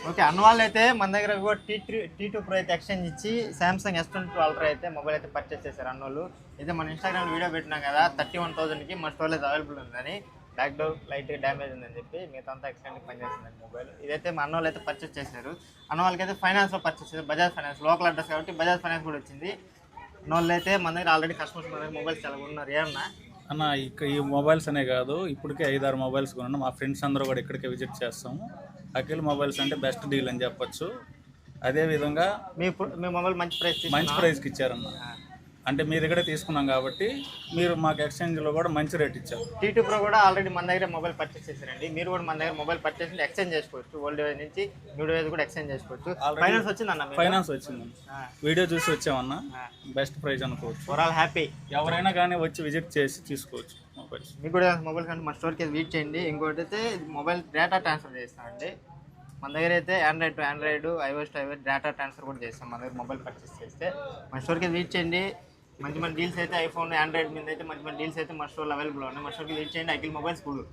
Okay. అన్న వాళ్ళైతే మన దగ్గర కూడా టీ2 ప్రో అయితే ఎక్స్చేంజ్ ఇచ్చి సామ్సంగ్ S22 అల్ట్రా అయితే మొబైల్ అయితే పర్చేస్ చేశారు అన్నోళ్ళు. అయితే మన ఇన్స్టాగ్రామ్ వీడియో పెట్టినాం కదా 31,000కి మన స్టోరేజ్ అవైలబుల్ ఉందని, బ్యాక్ డోర్ లైట్ డ్యామేజ్ ఉందని చెప్పి మిగతా అంతా ఎక్స్టెండ్కి పనిచేస్తుందండి మొబైల్. ఇదైతే మా అన్న వాళ్ళు అయితే పర్చేస్ చేశారు. అన్న వాళ్ళకైతే ఫైనాన్స్లో పర్చేస్ చేశారు, బజాజ్ ఫైనాన్స్ లోకల్ అడ్రస్ కాబట్టి బజాజ్ ఫైనాన్స్ కూడా వచ్చింది. అన్న వాళ్ళు అయితే మన దగ్గర ఆల్రెడీ కస్టమర్స్ మన దగ్గర మొబైల్స్ చాలా ఉన్నారు. ఏమన్నా అన్న ఈ మొబైల్స్ అనే కాదు, ఇప్పటికే 5-6 మొబైల్స్ కొన్నాను. మా ఫ్రెండ్స్ అందరూ కూడా ఇక్కడికే విజిట్ చేస్తాము. అఖిల్ మొబైల్స్ అంటే బెస్ట్ డీల్ అని చెప్పొచ్చు. అదేవిధంగా మీ మొబైల్ మంచి ప్రైస్కి ఇచ్చారన్న. అంటే మీ దగ్గర తీసుకున్నాం కాబట్టి మీరు మాకు ఎక్స్చేంజ్లో కూడా మంచి రేట్ ఇచ్చారు. టీ2 ప్రో కూడా ఆల్రెడీ మన దగ్గర మొబైల్ పర్చేస్ చేశారండి. మీరు కూడా మన దగ్గర మొబైల్ పర్చేస్ ఎక్స్చేంజ్ చేసుకోవచ్చు. ఓల్డ్ డివైస్ నుంచి న్యూ డివైస్ కూడా ఎక్స్చేంజ్ చేసుకోవచ్చు. ఫైనాన్స్ వచ్చిందన్న? ఫైనాన్స్ వచ్చింది. వీడియో చూసి వచ్చామన్న. బెస్ట్ ప్రైస్ అనుకోవచ్చు. Overall happy. ఎవరైనా కానీ వచ్చి విజిట్ చేసి తీసుకోవచ్చు మొబైల్స్. మీకు కూడా మొబైల్స్ అంటే మా స్టోర్కి విజిట్ చేయండి. ఇంకోటి అయితే మొబైల్ డేటా ట్రాన్స్ఫర్ చేస్తామండి. మన దగ్గర అయితే Android to Android, iOS to iOS data transfer కూడా చేస్తాం మన దగ్గర మొబైల్ పర్చేస్ చేస్తే. మన స్టోర్కి విజిట్ చేయండి. మంచి డీల్స్ అయితే ఐఫోన్, ఆండ్రాయిడ్ మీద అయితే మంచి డీల్స్ అయితే మా స్టోర్లో అవైలబుల్ ఉన్నాయి. మా స్టోర్కి విజిట్ చేయండి. అఖిల్ మొబైల్స్ కూడా.